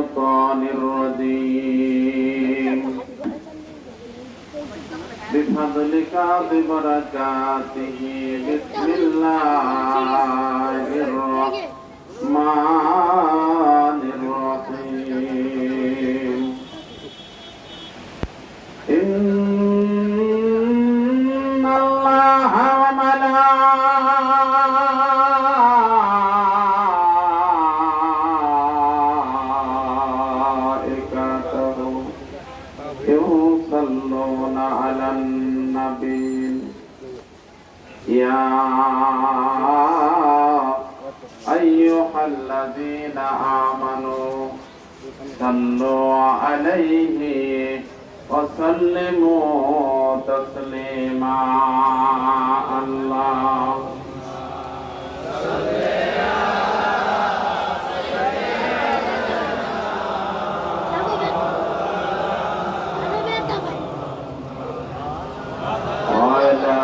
الشيطان الرجيم بفضلك ببركاته بسم الله الرحمن الرحيم إن الله وملائكته يصلون على النبي يا أيها الذين آمنوا صلوا عليه وسلموا تسليما الله وعلى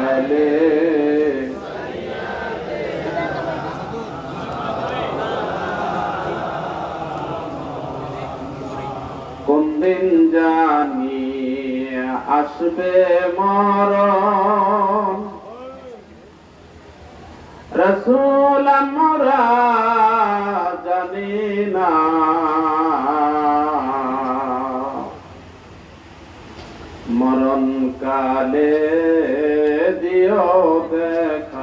آله কোন দিন জানি আসবে মরণ রাসূল আমরা জানি না মরণ কালে দিও দেখা